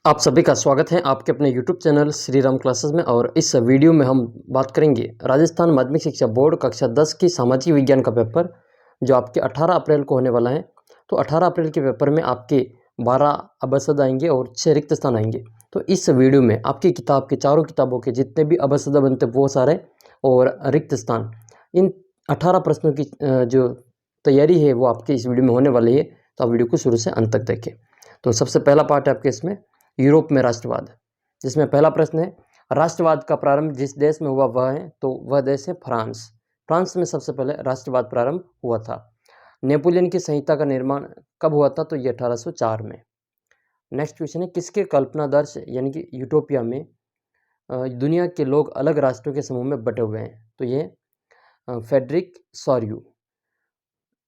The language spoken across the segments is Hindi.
आप सभी का स्वागत है आपके अपने YouTube channel Shri Ram classes में। और इस वीडियो में हम बात करेंगे राजस्थान माध्यमिक शिक्षा बोर्ड कक्षा 10 की सामाजिक विज्ञान का पेपर जो आपके 18 अप्रैल को होने वाला है। तो 18 अप्रैल के पेपर में आपके 12 अबसद आएंगे और 6 रिक्त स्थान आएंगे। तो इस वीडियो में आपकी किताब के चारों किताबों के जितने भी अबसद बनते वो सारे और रिक्त स्थान, इन 18 प्रश्नों की जो तैयारी है वो आपकी इस वीडियो में होने वाली है। तो आप वीडियो को शुरू से अंत तक देखें। तो सबसे पहला पार्ट है आपके इसमें यूरोप में राष्ट्रवाद, जिसमें पहला प्रश्न है राष्ट्रवाद का प्रारंभ जिस देश में हुआ वह है, तो वह देश है फ्रांस। फ्रांस में सबसे पहले राष्ट्रवाद प्रारंभ हुआ था। नेपोलियन की संहिता का निर्माण कब हुआ था, तो ये 1804 में। नेक्स्ट क्वेश्चन है किसके कल्पनादर्श यानी कि यूटोपिया में दुनिया के लोग अलग राष्ट्रों के समूह में बटे हुए हैं, तो ये फेडरिक सॉर्यू।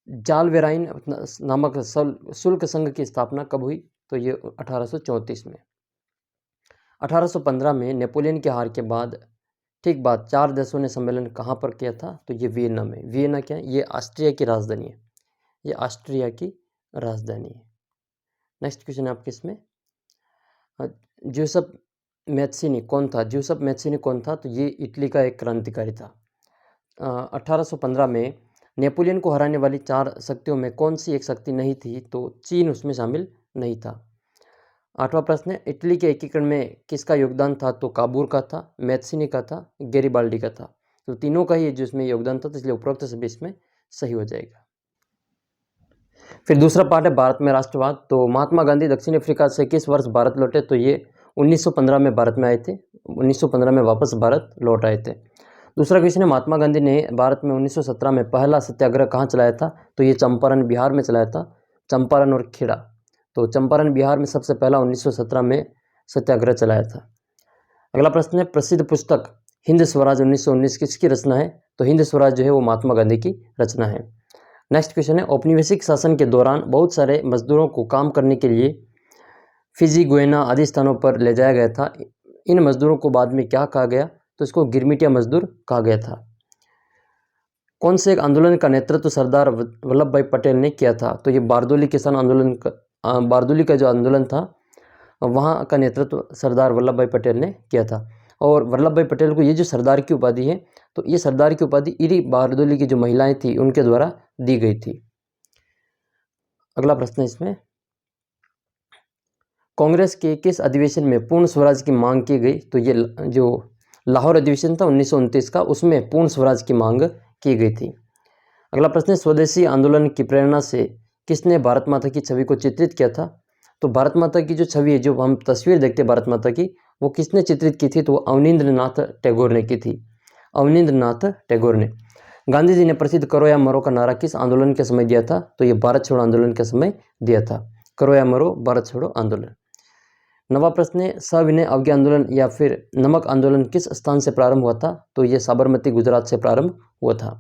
जाल वेराइन नामक शुल्क संघ की स्थापना कब हुई, तो ये 1834 में। 1815 में नेपोलियन की हार के बाद ठीक बाद 4 देशों ने सम्मेलन कहाँ पर किया था, तो ये वियना में। वियना क्या है, ये ऑस्ट्रिया की राजधानी है, ये ऑस्ट्रिया की राजधानी है। नेक्स्ट क्वेश्चन है आपके इसमें ज्यूसेप मैत्सिनी कौन था। ज्यूसेप मैत्सिनी कौन था, तो ये इटली का एक क्रांतिकारी था। 1815 में नेपोलियन को हराने वाली 4 शक्तियों में कौन सी एक शक्ति नहीं थी, तो चीन उसमें शामिल नहीं था। 8वां प्रश्न है इटली के एकीकरण में किसका योगदान था, तो काबूर का था, मैत्सिनी का था, गैरिबाल्डी का था। तो तीनों का ही जिसमें योगदान था, तो इसलिए उपरोक्त सभी इसमें सही हो जाएगा। फिर दूसरा पार्ट है भारत में राष्ट्रवाद। तो महात्मा गांधी दक्षिण अफ्रीका से किस वर्ष भारत लौटे, तो ये 1915 में भारत में आए थे। 1915 में वापस भारत लौट आए थे। दूसरा क्वेश्चन है महात्मा गांधी ने भारत में 1917 में पहला सत्याग्रह कहाँ चलाया था, तो ये चंपारण बिहार में चलाया था। चंपारण और खेड़ा, तो चंपारण बिहार में सबसे पहला 1917 में सत्याग्रह चलाया था। अगला प्रश्न है प्रसिद्ध पुस्तक हिंद स्वराज 1919 किसकी रचना है, तो हिंद स्वराज जो है वो महात्मा गांधी की रचना है। नेक्स्ट क्वेश्चन है औपनिवेशिक शासन के दौरान बहुत सारे मजदूरों को काम करने के लिए फिजी, गुयना आदि स्थानों पर ले जाया गया था। इन मजदूरों को बाद में क्या कहा गया, तो इसको गिरमिटिया मजदूर कहा गया था। कौन से एक आंदोलन का नेतृत्व सरदार वल्लभ भाई पटेल ने किया था, तो ये बारदोली किसान आंदोलन का बारदोली का जो आंदोलन था वहाँ का नेतृत्व सरदार वल्लभ भाई पटेल ने किया था। और वल्लभ भाई पटेल को ये जो सरदार की उपाधि है, तो ये सरदार की उपाधि इन्हीं बारदोली की जो महिलाएं थी उनके द्वारा दी गई थी। अगला प्रश्न है इसमें कांग्रेस के किस अधिवेशन में पूर्ण स्वराज की मांग की गई, तो ये जो लाहौर अधिवेशन था 1929 का, उसमें पूर्ण स्वराज की मांग की गई थी। अगला प्रश्न है स्वदेशी आंदोलन की प्रेरणा से किसने भारत माता की छवि को चित्रित किया था, तो भारत माता की जो छवि है, जो हम तस्वीर देखते हैं भारत माता की, वो किसने चित्रित की थी, तो अवनींद्रनाथ टैगोर ने की थी। अवनींद्रनाथ टैगोर ने। गांधी जी ने प्रसिद्ध करो या मरो का नारा किस आंदोलन के समय दिया था, तो ये भारत छोड़ो आंदोलन के समय दिया था। करो या मरो, भारत छोड़ो आंदोलन। 9वां प्रश्न है सविनय अवज्ञा आंदोलन या फिर नमक आंदोलन किस स्थान से प्रारंभ हुआ था, तो ये साबरमती गुजरात से प्रारंभ हुआ था।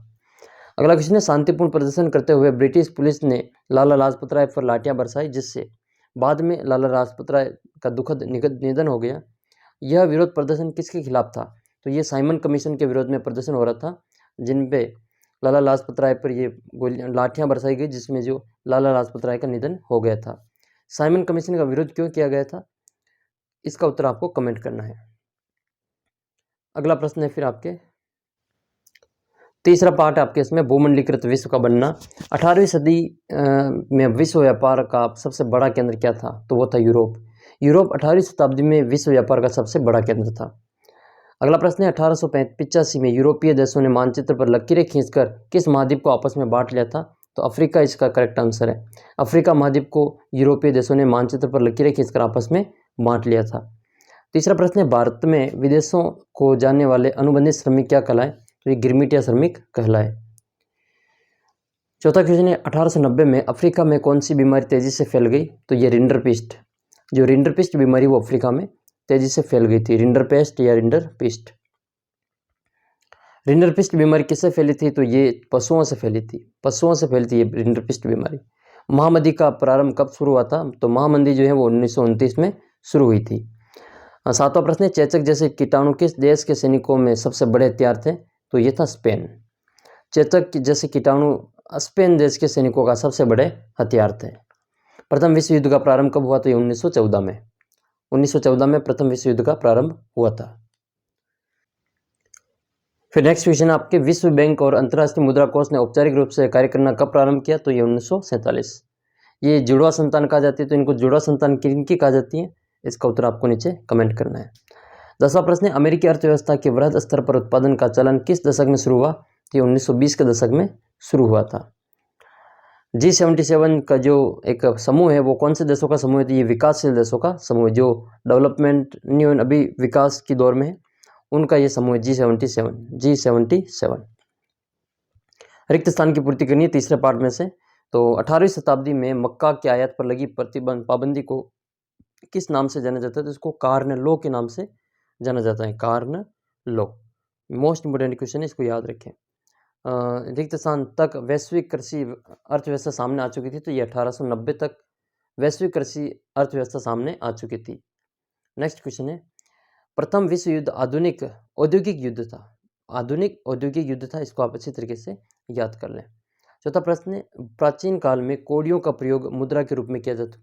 अगला क्वेश्चन है शांतिपूर्ण प्रदर्शन करते हुए ब्रिटिश पुलिस ने लाला लाजपत राय पर लाठियां बरसाई, जिससे बाद में लाला लाजपत राय का दुखद निधन हो गया। यह विरोध प्रदर्शन किसके खिलाफ था, तो ये साइमन कमीशन के विरोध में प्रदर्शन हो रहा था, जिन पे लाला लाजपत राय पर ये लाठियां बरसाई गई, जिसमें जो लाला लाजपत राय का निधन हो गया था। साइमन कमीशन का विरोध क्यों किया गया था, इसका उत्तर आपको कमेंट करना है। अगला प्रश्न है फिर आपके तीसरा पार्ट आपके इसमें भूमंडलीकृत विश्व का बनना। 18वीं सदी में विश्व व्यापार का सबसे बड़ा केंद्र क्या था, तो वो था यूरोप। यूरोप 18वीं शताब्दी में विश्व व्यापार का सबसे बड़ा केंद्र था। अगला प्रश्न है 1885 में यूरोपीय देशों ने मानचित्र पर लकीरें खींचकर किस महाद्वीप को आपस में बांट लिया था, तो अफ्रीका इसका करेक्ट आंसर है। अफ्रीका महाद्वीप को यूरोपीय देशों ने मानचित्र पर लकीरें खींचकर आपस में बांट लिया था। तीसरा प्रश्न है भारत में विदेशों को जाने वाले अनुबंधित श्रमिक क्या कहलाए, तो ये गिरमिटिया श्रमिक कहलाए। चौथा क्वेश्चन है 1890 में अफ्रीका में कौन सी बीमारी तेजी से फैल गई, तो ये रिंडरपिस्ट। जो रिंडरपिस्ट बीमारी वो अफ्रीका में तेजी से फैल गई थी, रिंडरपेस्ट या रिंडरपिस्ट। रिंडरपिस्ट बीमारी किससे फैली थी, तो ये पशुओं से फैली थी। पशुओं से फैली थी ये रिंडरपिस्ट बीमारी। महामंदी का प्रारंभ कब शुरू हुआ था, तो महामंदी जो है वो 1929 में शुरू हुई थी। 7वां प्रश्न है चेचक जैसे कीटाणु किस देश के सैनिकों में सबसे बड़े हथियार थे, तो ये था स्पेन। चेचक जैसे कीटाणु स्पेन देश के सैनिकों का सबसे बड़े हथियार थे। प्रथम विश्व युद्ध का प्रारंभ कब हुआ, तो ये 1914 में। 1914 में प्रथम विश्व युद्ध का प्रारंभ हुआ था। फिर नेक्स्ट क्वेश्चन आपके, विश्व बैंक और अंतर्राष्ट्रीय मुद्रा कोष ने औपचारिक रूप से कार्य करना कब प्रारंभ किया? तो ये 1947। ये जुड़वा संतान कहा जाती है, तो इनको जुड़वा संतान किनकी कहा जाती है? इसका उत्तर आपको नीचे कमेंट करना है। 10वां प्रश्न है, अमेरिकी अर्थव्यवस्था के वृहद स्तर पर उत्पादन का चलन किस दशक में शुरू हुआ? तो ये 1920 के दशक में शुरू हुआ था। G77 का जो एक समूह है वो कौन से देशों का समूह है? तो ये विकासशील देशों का समूह है, जो डेवलपमेंट नहीं हुए, अभी विकास की दौर में है, उनका ये समूह है G77। रिक्त स्थान की पूर्ति करनी है तीसरे पार्ट में से। तो 18वीं शताब्दी में मक्का की आयात पर लगी पाबंदी को किस नाम से जाना जाता है? तो इसको कार्न लॉ के नाम से जाना जाता है, corn law. Most important question है, इसको याद रखें। रिक्त स्थान तक वैश्विक कृषि अर्थव्यवस्था सामने आ चुकी थी, तो ये 1890 तक वैश्विक कृषि अर्थव्यवस्था सामने आ चुकी थी। नेक्स्ट क्वेश्चन है, प्रथम विश्व युद्ध आधुनिक औद्योगिक युद्ध था। आधुनिक औद्योगिक युद्ध था, इसको आप अच्छी तरीके से याद कर लें। चौथा प्रश्न है, प्राचीन काल में कौड़ियों का प्रयोग मुद्रा के रूप में किया जाता था।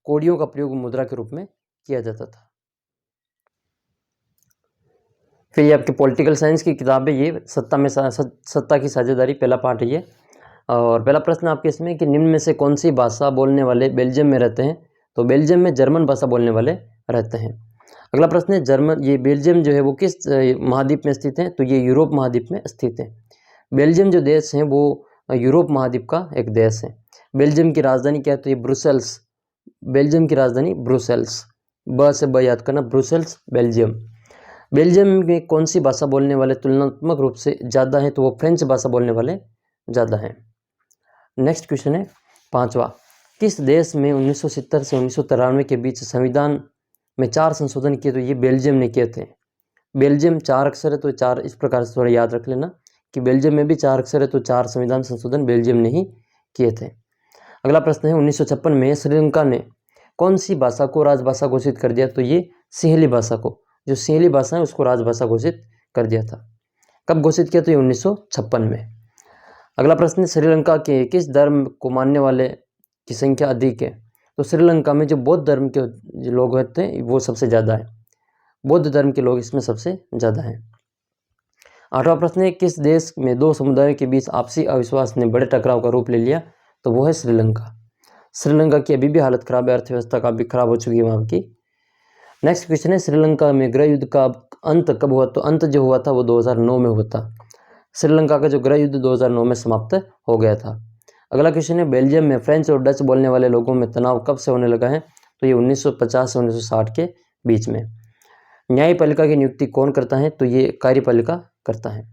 कौड़ियों का प्रयोग मुद्रा के रूप में किया जाता था। फिर ये आपके पॉलिटिकल साइंस की किताब है, ये सत्ता की साझेदारी, पहला पार्ट है ये। और पहला प्रश्न आपके इसमें कि निम्न में से कौन सी भाषा बोलने वाले बेल्जियम में रहते हैं? तो बेल्जियम में जर्मन भाषा बोलने वाले रहते हैं। अगला प्रश्न है, ये बेल्जियम जो है वो किस महाद्वीप में स्थित है? तो ये यूरोप महाद्वीप में स्थित है। बेल्जियम जो देश है वो यूरोप महाद्वीप का एक देश है। बेल्जियम की राजधानी क्या है? तो ये ब्रुसेल्स। बेल्जियम की राजधानी ब्रुसेल्स, ब से ब याद करना, ब्रुसेल्स बेल्जियम। बेल्जियम में कौन सी भाषा बोलने वाले तुलनात्मक रूप से ज़्यादा हैं? तो वो फ्रेंच भाषा बोलने वाले ज़्यादा हैं। नेक्स्ट क्वेश्चन है 5वां, किस देश में 1970 से 1993 के बीच संविधान में 4 संशोधन किए? तो ये बेल्जियम ने किए थे। बेल्जियम 4 अक्षर है, तो 4 इस प्रकार से थोड़ा याद रख लेना कि बेल्जियम में भी 4 अक्षर है, तो 4 संविधान संशोधन बेल्जियम ने ही किए थे। अगला प्रश्न है, 1956 में श्रीलंका ने कौन सी भाषा को राजभाषा घोषित कर दिया? तो ये सिंहली भाषा को, जो सिंहली भाषा है उसको राजभाषा घोषित कर दिया था। कब घोषित किया? तो ये 1956 में। अगला प्रश्न है, श्रीलंका के किस धर्म को मानने वाले की संख्या अधिक है? तो श्रीलंका में जो बौद्ध धर्म के जो लोग होते हैं वो सबसे ज़्यादा है, बौद्ध धर्म के लोग इसमें सबसे ज़्यादा हैं। 8वां प्रश्न है, किस देश में 2 समुदायों के बीच आपसी अविश्वास ने बड़े टकराव का रूप ले लिया? तो वो है श्रीलंका। श्रीलंका की अभी भी हालत खराब है, अर्थव्यवस्था काफ़ी खराब हो चुकी है वहाँ की। नेक्स्ट क्वेश्चन है, श्रीलंका में गृह युद्ध का अंत कब हुआ? तो अंत जो हुआ था वो 2009 में हुआ था। श्रीलंका का जो गृह युद्ध 2009 में समाप्त हो गया था। अगला क्वेश्चन है, बेल्जियम में फ्रेंच और डच बोलने वाले लोगों में तनाव कब से होने लगा है? तो ये 1950 से 1960 के बीच में। न्यायपालिका की नियुक्ति कौन करता है? तो ये कार्यपालिका करता है।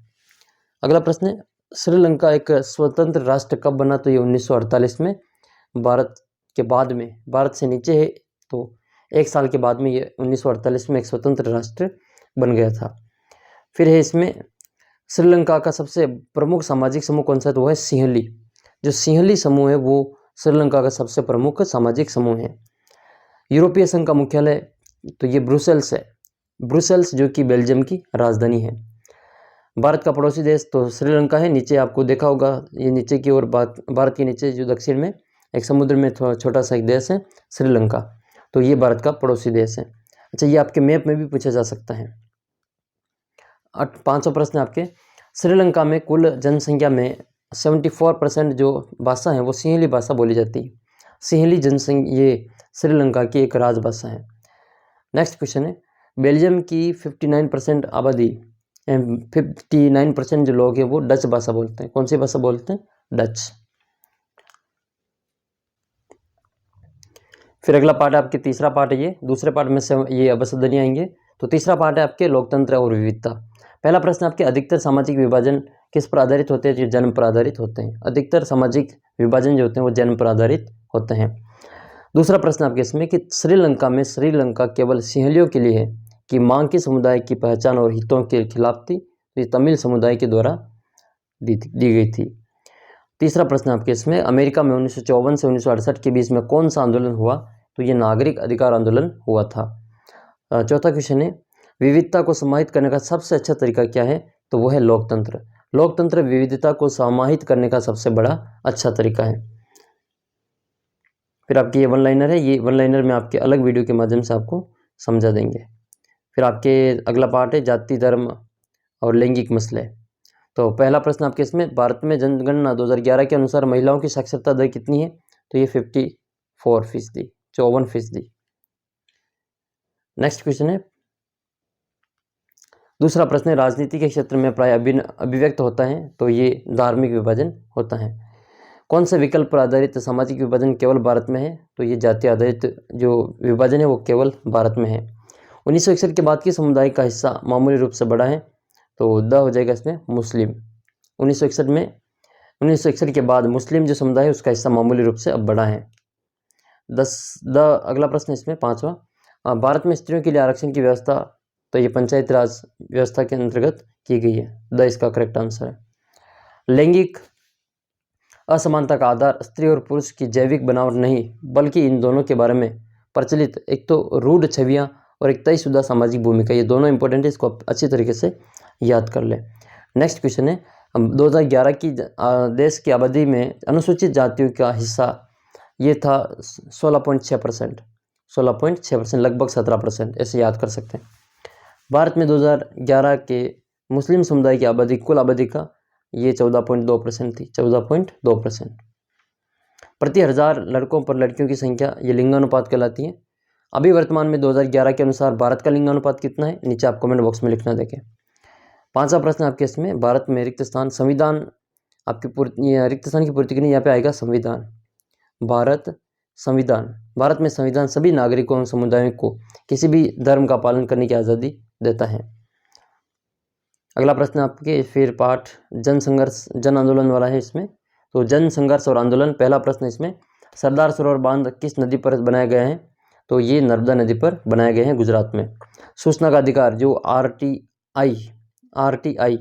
अगला प्रश्न है, श्रीलंका एक स्वतंत्र राष्ट्र कब बना? तो ये 1948 में, भारत के बाद में, भारत से नीचे है तो 1 साल के बाद में ये 1948 में एक स्वतंत्र राष्ट्र बन गया था। फिर है इसमें श्रीलंका का सबसे प्रमुख सामाजिक समूह कौन सा है? तो वो है सिंहली। जो सिंहली समूह है वो श्रीलंका का सबसे प्रमुख सामाजिक समूह है। यूरोपीय संघ का मुख्यालय तो ये ब्रुसेल्स है, ब्रुसेल्स जो कि बेल्जियम की राजधानी है। भारत का पड़ोसी देश तो श्रीलंका है, नीचे आपको देखा होगा ये नीचे की ओर, भारत के नीचे जो दक्षिण में एक समुद्र में थोड़ा छोटा सा एक देश है श्रीलंका, तो ये भारत का पड़ोसी देश है। अच्छा, ये आपके मैप में भी पूछा जा सकता है। 5वां प्रश्न आपके, श्रीलंका में कुल जनसंख्या में 74% जो भाषा है वो सिंहली भाषा बोली जाती है। सिंहली जनसंख्या ये श्रीलंका की एक राजभाषा है। नेक्स्ट क्वेश्चन है, बेल्जियम की 59% आबादी, 59% जो लोग हैं वो डच भाषा बोलते हैं। कौन सी भाषा बोलते हैं? डच। फिर अगला पार्ट आपके तीसरा पार्ट है, ये दूसरे पार्ट में से ये अवसदनी आएंगे। तो तीसरा पार्ट है आपके लोकतंत्र और विविधता। पहला प्रश्न आपके, अधिकतर सामाजिक विभाजन किस पर आधारित होते हैं? जो जन्म पर आधारित होते हैं। अधिकतर सामाजिक विभाजन जो होते हैं वो जन्म पर आधारित होते हैं। दूसरा प्रश्न आपके इसमें कि श्रीलंका केवल सिंहलियों के लिए है कि मांकी समुदाय की पहचान और हितों के खिलाफ थी? तो ये तमिल समुदाय के द्वारा दी गई थी। तीसरा प्रश्न आपके इसमें, अमेरिका में 1954 से 1968 के बीच में कौन सा आंदोलन हुआ? तो ये नागरिक अधिकार आंदोलन हुआ था। चौथा क्वेश्चन है, विविधता को समाहित करने का सबसे अच्छा तरीका क्या है? तो वो है लोकतंत्र। लोकतंत्र विविधता को समाहित करने का सबसे बड़ा अच्छा तरीका है। फिर आपकी ये वन लाइनर है, ये वन लाइनर में आपके अलग वीडियो के माध्यम से आपको समझा देंगे। फिर आपके अगला पार्ट है जाति, धर्म और लैंगिक मसले। तो पहला प्रश्न आपके इसमें, भारत में जनगणना 2011 के अनुसार महिलाओं की साक्षरता दर कितनी है? तो ये 54%, 54%। नेक्स्ट क्वेश्चन है, दूसरा प्रश्न है, राजनीति के क्षेत्र में प्राय अभिव्यक्त होता है? तो ये धार्मिक विभाजन होता है। कौन से विकल्प पर आधारित सामाजिक विभाजन केवल भारत में है? तो ये जाति आधारित जो विभाजन है वो केवल भारत में है। 1961 के बाद की समुदाय का हिस्सा मामूली रूप से बढ़ा है? तो द हो जाएगा इसमें मुस्लिम। 1961 के बाद मुस्लिम जो समुदाय है उसका हिस्सा मामूली रूप से अब बढ़ा है। अगला प्रश्न इसमें पांचवा, भारत में स्त्रियों के लिए आरक्षण की व्यवस्था? तो ये पंचायती राज व्यवस्था के अंतर्गत की गई है। द इसका करेक्ट आंसर है। लैंगिक असमानता का आधार स्त्री और पुरुष की जैविक बनावट नहीं, बल्कि इन दोनों के बारे में प्रचलित एक तो रूढ़ छवियाँ और एक तयशुदा सामाजिक भूमिका, ये दोनों इंपॉर्टेंट है, इसको अच्छी तरीके से याद कर ले। नेक्स्ट क्वेश्चन है, 2011 की देश की आबादी में अनुसूचित जातियों का हिस्सा ये था 16.6%, 16.6%, लगभग 17%, ऐसे याद कर सकते हैं। भारत में 2011 के मुस्लिम समुदाय की आबादी कुल आबादी का ये 14.2% थी, 14.2%। प्रति 1000 लड़कों पर लड़कियों की संख्या ये लिंगानुपात कहलाती है। अभी वर्तमान में 2011 के अनुसार भारत का लिंगानुपात कितना है? नीचे आप कमेंट बॉक्स में लिखना देखें। पांचवा प्रश्न आपके इसमें, भारत में रिक्त स्थान संविधान आपकी रिक्त स्थान की पूर्ति के लिए यहाँ पे आएगा संविधान। भारत में संविधान सभी नागरिकों एवं समुदायों को किसी भी धर्म का पालन करने की आज़ादी देता है। अगला प्रश्न आपके फिर पाठ जन संघर्ष जन आंदोलन वाला है इसमें। तो जन संघर्ष और आंदोलन, पहला प्रश्न इसमें, सरदार सरोवर बांध किस नदी पर बनाए गए हैं? तो ये नर्मदा नदी पर बनाए गए हैं, गुजरात में। सूचना का अधिकार जो आरटीआई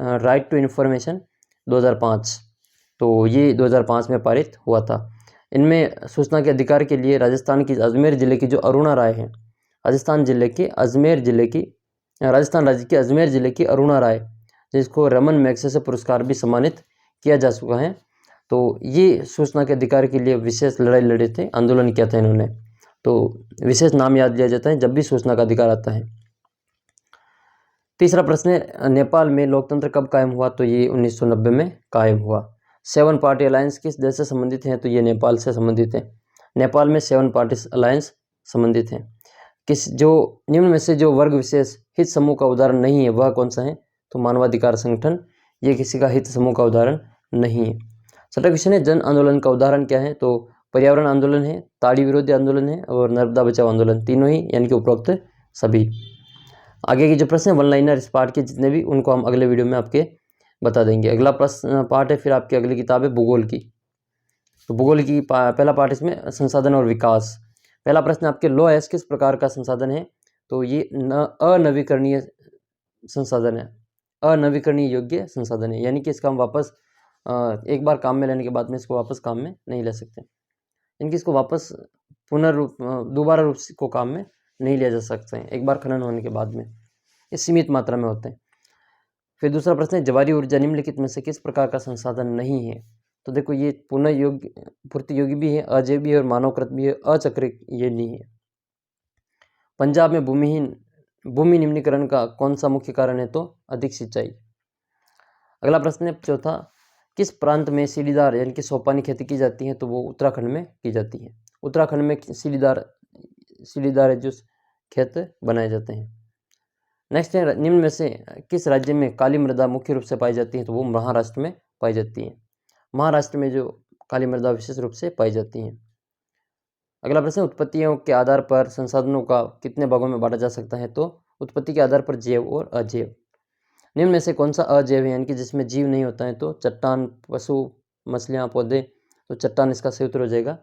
राइट टू इन्फॉर्मेशन 2005, तो ये 2005 में पारित हुआ था। इनमें सूचना के अधिकार के लिए राजस्थान की अजमेर जिले की जो अरुणा राय है, राजस्थान राज्य के अजमेर जिले की अरुणा राय, जिसको रमन मैग्सेसे पुरस्कार भी सम्मानित किया जा चुका है। तो ये सूचना के अधिकार के लिए विशेष लड़ाई लड़े थे, आंदोलन किया था इन्होंने। तो विशेष नाम याद लिया जाता है जब भी सूचना का अधिकार आता है। तीसरा प्रश्न है, नेपाल में लोकतंत्र कब कायम हुआ? तो ये 1990 में कायम हुआ। 7 पार्टी अलायंस किस देश से संबंधित हैं? तो ये नेपाल से संबंधित है। नेपाल में 7 पार्टी अलायंस संबंधित हैं। जो निम्न में से जो वर्ग विशेष हित समूह का उदाहरण नहीं है वह कौन सा है? तो मानवाधिकार संगठन, ये किसी का हित समूह का उदाहरण नहीं है। छठा क्वेश्चन है, जन आंदोलन का उदाहरण क्या है? तो पर्यावरण आंदोलन है, ताड़ी विरोधी आंदोलन है और नर्मदा बचाओ आंदोलन, तीनों ही यानी कि उपरोक्त सभी। आगे के जो प्रश्न है वन लाइनर इस पार्ट के जितने भी, उनको हम अगले वीडियो में आपके बता देंगे। अगला प्रश्न पार्ट है फिर आपकी अगली किताब है भूगोल की। तो भूगोल की पहला पार्ट इसमें संसाधन और विकास। पहला प्रश्न आपके लो एस किस प्रकार का संसाधन है? तो ये अनवीकरणीय संसाधन है, अनवीकरणीय योग्य संसाधन है, यानी कि इसका हम वापस एक बार काम में लेने के बाद में इसको वापस काम में नहीं ले सकते, इनकी इसको वापस दोबारा रूप को काम में नहीं लिया जा सकता है, एक बार खनन होने के बाद में, ये सीमित मात्रा में होते हैं। फिर दूसरा प्रश्न है जवारी ऊर्जा निम्नलिखित में से किस प्रकार का संसाधन नहीं है? तो देखो ये पुनः योग्य पूर्ति योगी भी है, अजैव भी है और मानवकृत भी है, अचक्रित ये नहीं है। पंजाब में भूमि निम्नीकरण का कौन सा मुख्य कारण है? तो अधिक सिंचाई। अगला प्रश्न है चौथा, किस प्रांत में सीढ़ीदार यानी कि सोपानी खेती की जाती है? तो वो उत्तराखंड में की जाती है। उत्तराखंड में सीढ़ीदार जो खेत बनाए जाते हैं। नेक्स्ट है निम्न में से किस राज्य में काली मृदा मुख्य रूप से पाई जाती है? तो वो महाराष्ट्र में पाई जाती है। महाराष्ट्र में जो काली मृदा विशेष रूप से पाई जाती है। अगला प्रश्न, उत्पत्तियों के आधार पर संसाधनों का कितने भागों में बांटा जा सकता है? तो उत्पत्ति के आधार पर जैव और अजैव। निम्न में से कौन सा अजैव है यानी कि जिसमें जीव नहीं होता है? तो चट्टान, पशु, मछलियाँ, पौधे, तो चट्टान इसका सही उत्तर हो जाएगा।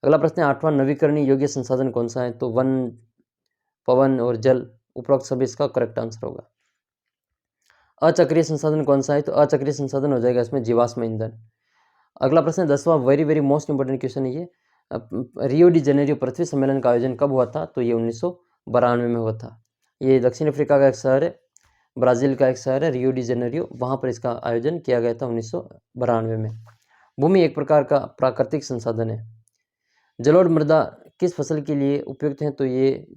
अगला प्रश्न है 8वां, नवीकरणीय योग्य संसाधन कौन सा है? तो वन, पवन और जल, उपरोक्त सभी इसका करेक्ट आंसर होगा। अचक्रीय संसाधन कौन सा है? तो अचक्रीय संसाधन हो जाएगा इसमें जीवाश्म ईंधन। अगला प्रश्न 10वां, वेरी मोस्ट इंपॉर्टेंट क्वेश्चन है ये, रियो डी जेनेरियो पृथ्वी सम्मेलन का आयोजन कब हुआ था? तो ये 1992 में हुआ था। ये दक्षिण अफ्रीका का एक शहर है, ब्राज़ील का एक शहर है रियो डी जेनेरियो, वहाँ पर इसका आयोजन किया गया था 1992 में। भूमि एक प्रकार का प्राकृतिक संसाधन है। जलोढ़ मृदा किस फसल के लिए उपयुक्त है? तो ये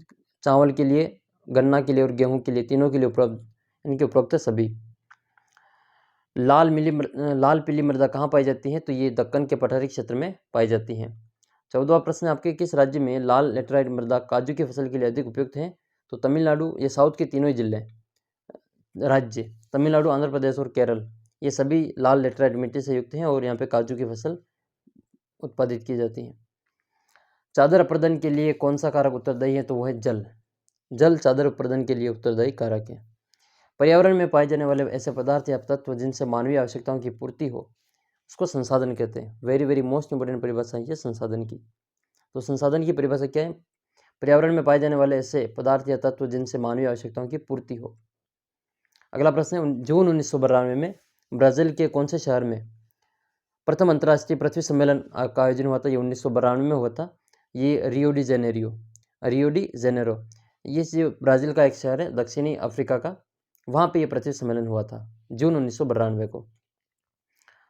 चावल के लिए, गन्ना के लिए और गेहूं के लिए, तीनों के लिए उपलब्ध, इनके उपरोक्त सभी। लाल पीली मृदा कहाँ पाई जाती है? तो ये दक्कन के पठारी क्षेत्र में पाई जाती हैं। 14वां प्रश्न आपके, किस राज्य में लाल लेटराइट मृदा काजू की फसल के लिए अधिक उपयुक्त है? तो तमिलनाडु, ये साउथ के तीनों ही जिले राज्य, तमिलनाडु, आंध्र प्रदेश और केरल, ये सभी लाल लेटराइट मिट्टी से युक्त हैं और यहाँ पे काजू की फसल उत्पादित की जाती है। चादर अपर्दन के लिए कौन सा कारक उत्तरदायी है? तो वह है जल। जल चादर अपर्दन के लिए उत्तरदायी कारक है। पर्यावरण में पाए जाने वाले ऐसे पदार्थ या तत्व जिनसे मानवीय आवश्यकताओं की पूर्ति हो, उसको संसाधन कहते हैं। वेरी वेरी मोस्ट इंपोर्टेंट परिभाषा है संसाधन की। तो संसाधन की परिभाषा क्या है? पर्यावरण में पाए जाने वाले ऐसे पदार्थ या तत्व जिनसे मानवीय आवश्यकताओं की पूर्ति हो। अगला प्रश्न है, जून 1992 में ब्राजील के कौन से शहर में प्रथम अंतर्राष्ट्रीय पृथ्वी सम्मेलन का आयोजन हुआ था? ये 1992 में हुआ था। ये रियो डी जेनेरो, ये जो ब्राज़ील का एक शहर है दक्षिणी अफ्रीका का, वहाँ पे ये पृथ्वी सम्मेलन हुआ था जून 1992 को।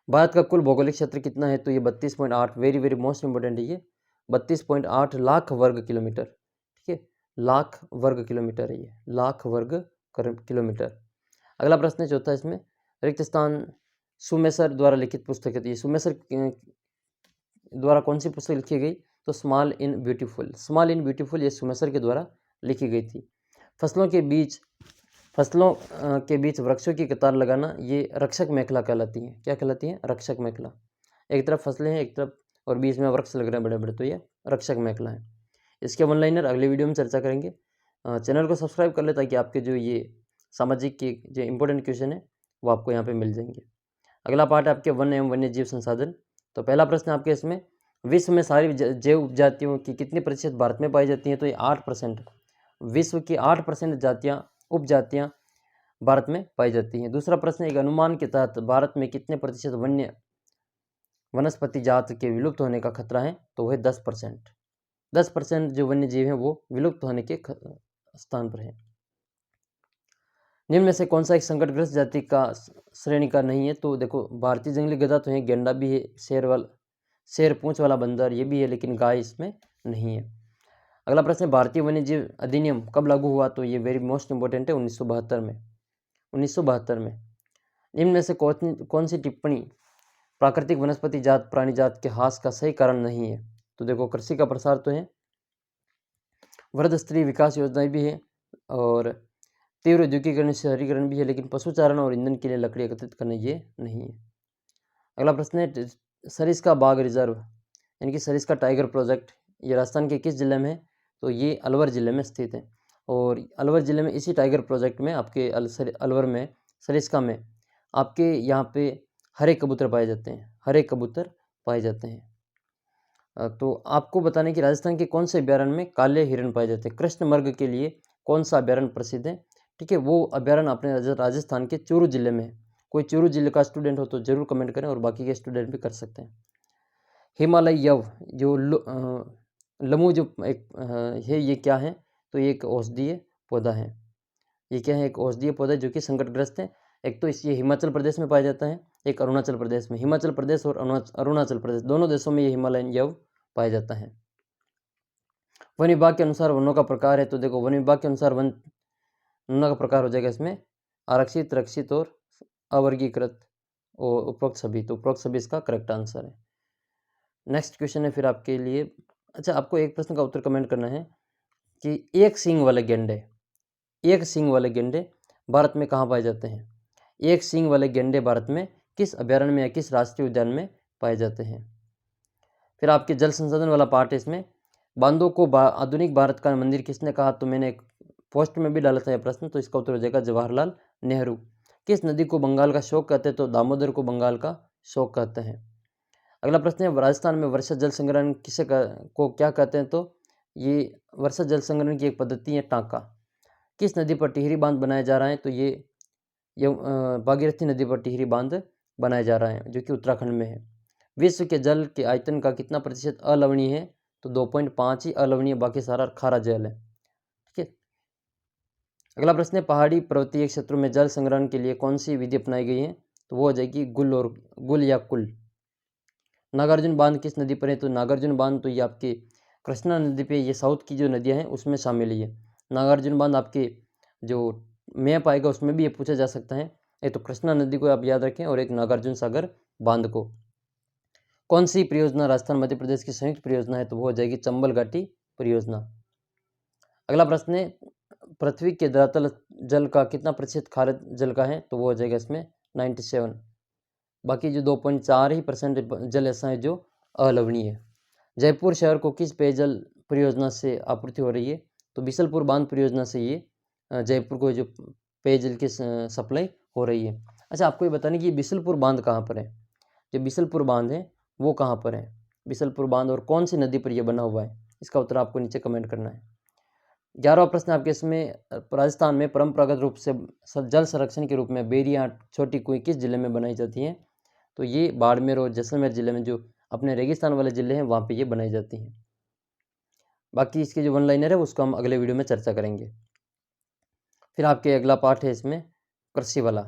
भारत का कुल भौगोलिक क्षेत्र कितना है? तो ये 32.8, वेरी वेरी मोस्ट इंपोर्टेंट है ये, 32.8 लाख वर्ग किलोमीटर। ठीक है, लाख वर्ग किलोमीटर है ये, लाख वर्ग किलोमीटर। अगला प्रश्न है चौथा इसमें, रिक्त स्थान सुमेसर द्वारा लिखित पुस्तक है। तो ये सुमेसर द्वारा कौन सी पुस्तक लिखी गई? तो स्मॉल इन ब्यूटीफुल, ये सुमेसर के द्वारा लिखी गई थी। फसलों के बीच वृक्षों की कतार लगाना, ये रक्षक मेखला कहलाती है। क्या कहलाती है? रक्षक मेखला। एक तरफ फसलें हैं, एक तरफ और बीच में वृक्ष लग रहे हैं बड़े बड़े, तो ये रक्षक मेखला है। इसके वन लाइनर अगले वीडियो में चर्चा करेंगे। चैनल को सब्सक्राइब कर ले ताकि आपके जो ये सामाजिक के जो इंपॉर्टेंट क्वेश्चन है वो आपको यहाँ पे मिल जाएंगे। अगला पार्ट है आपके वन एवं वन्य जीव संसाधन। तो पहला प्रश्न आपके इसमें, विश्व में सारी जैव उपजातियों की कितनी प्रतिशत भारत में पाई जाती हैं? तो ये 8%। विश्व की 8% उपजातियाँ भारत में पाई जाती हैं। दूसरा प्रश्न, एक अनुमान के तहत भारत में कितने प्रतिशत वनस्पति जात के विलुप्त होने का खतरा है? तो वह 10%। 10% जो वन्य जीव हैं वो विलुप्त होने के स्थान पर है। निम्न में से कौन सा एक संकटग्रस्त जाति का श्रेणी का नहीं है? तो देखो, भारतीय जंगली गधा तो है, गेंडा भी है, शेर पूंछ वाला बंदर ये भी है, लेकिन गाय इसमें नहीं है। अगला प्रश्न है, भारतीय वन्य जीव अधिनियम कब लागू हुआ? तो ये वेरी मोस्ट इंपोर्टेंट है, 1972 में। 1972 में। निम्न में से कौन सी टिप्पणी प्राकृतिक वनस्पति जात प्राणी जात के ह्रास का सही कारण नहीं है? तो देखो, कृषि का प्रसार तो है, वृद्ध स्त्री विकास योजनाएं भी है, और तीव्र औद्योगिकीकरण शहरीकरण भी है, लेकिन पशुचारण और ईंधन के लिए लकड़ी एकत्रित करना ये नहीं है। अगला प्रश्न है, सरिस्का बाघ रिजर्व यानी कि सरिस्का टाइगर प्रोजेक्ट, ये राजस्थान के किस जिले में है? तो ये अलवर जिले में स्थित है। और अलवर जिले में इसी टाइगर प्रोजेक्ट में आपके अलवर में सरिस्का में आपके यहाँ पे हरे कबूतर पाए जाते हैं। तो आपको बताने कि राजस्थान के कौन से अभ्यारण्य में काले हिरण पाए जाते हैं? कृष्णमृग के लिए कौन सा अभ्यारण्य प्रसिद्ध है? ठीक है, वो अभ्यारण्य अपने राजस्थान के चूरू जिले में है। कोई चूरू जिले का स्टूडेंट हो तो जरूर कमेंट करें, और बाकी के स्टूडेंट भी कर सकते हैं। हिमालय यव जो लमू जो एक है, ये क्या है? तो ये एक औषधीय पौधा है। ये क्या है? एक औषधीय पौधा जो कि संकटग्रस्त है। एक तो ये हिमाचल प्रदेश में पाया जाता है, एक अरुणाचल प्रदेश में। हिमाचल प्रदेश और अरुणाचल प्रदेश दोनों देशों में ये हिमालयन यव पाया जाता है। वन विभाग के अनुसार वनों का प्रकार है। तो देखो, वन विभाग के अनुसार वनों का प्रकार हो जाएगा इसमें आरक्षित, रक्षित और अवर्गीकृत, और उपरोक्त सभी। तो उपरोक्त सभी इसका करेक्ट आंसर है। नेक्स्ट क्वेश्चन है फिर आपके लिए। अच्छा, आपको एक प्रश्न का उत्तर कमेंट करना है कि एक सींग वाले गेंडे भारत में कहाँ पाए जाते हैं? एक सींग वाले गेंडे भारत में किस अभ्यारण्य में या किस राष्ट्रीय उद्यान में पाए जाते हैं? फिर आपके जल संसाधन वाला पार्ट है इसमें, बांधों को आधुनिक भारत का मंदिर किसने कहा? तो मैंने एक पोस्ट में भी डाला था यह प्रश्न, तो इसका उत्तर हो जाएगा जवाहरलाल नेहरू। किस नदी को बंगाल का शोक कहते हैं? तो दामोदर को बंगाल का शोक कहते हैं। अगला प्रश्न है, राजस्थान में वर्षा जल संग्रहण को क्या कहते हैं? तो ये वर्षा जल संग्रहण की एक पद्धति है टाँका। किस नदी पर टिहरी बांध बनाया जा रहा है? तो ये भागीरथी नदी पर टिहरी बांध बनाया जा रहा है, जो कि उत्तराखंड में है। विश्व के जल के आयतन का कितना प्रतिशत अलवणीय है? तो 2.5 ही अलवणीय, बाकी सारा खारा जल है। ठीक है। अगला प्रश्न है, पहाड़ी पर्वतीय क्षेत्रों में जल संग्रहण के लिए कौन सी विधि अपनाई गई है? तो वो हो जाएगी गुल या कुल। नागार्जुन बांध किस नदी पर है? तो नागार्जुन बांध तो ये आपकी कृष्णा नदी पे, ये साउथ की जो नदियाँ हैं उसमें शामिल है। नागार्जुन बांध आपके जो मैप आएगा उसमें भी ये पूछा जा सकता है। एक तो कृष्णा नदी को आप याद रखें और एक नागार्जुन सागर बांध को। कौन सी परियोजना राजस्थान मध्य प्रदेश की संयुक्त परियोजना है? तो वो हो जाएगी चंबल घाटी परियोजना। अगला प्रश्न है, पृथ्वी के धरातल जल का कितना प्रतिशत खारे जल का है? तो वो हो जाएगा इसमें 97। बाकी जो 2.4% जल ऐसा है जो अलवणीय है। जयपुर शहर को किस पेयजल परियोजना से आपूर्ति हो रही है? तो बिसलपुर बांध परियोजना से ये जयपुर को जो पेयजल की सप्लाई हो रही है। अच्छा, आपको ये बताने कि ये बिसलपुर बांध कहाँ पर है? जो बिसलपुर बांध है वो कहाँ पर है? बिसलपुर बांध और कौन सी नदी पर यह बना हुआ है? इसका उत्तर आपको नीचे कमेंट करना है। 11वां प्रश्न आपके इसमें, राजस्थान में परंपरागत रूप से जल संरक्षण के रूप में बेरियाँ छोटी कुएं किस जिले में बनाई जाती हैं? तो ये बाड़मेर और जैसलमेर जिले में, जो अपने रेगिस्तान वाले जिले हैं वहाँ पे ये बनाई जाती हैं। बाकी इसके जो वन लाइनर है उसको हम अगले वीडियो में चर्चा करेंगे। फिर आपके अगला पार्ट है इसमें कृषि वाला।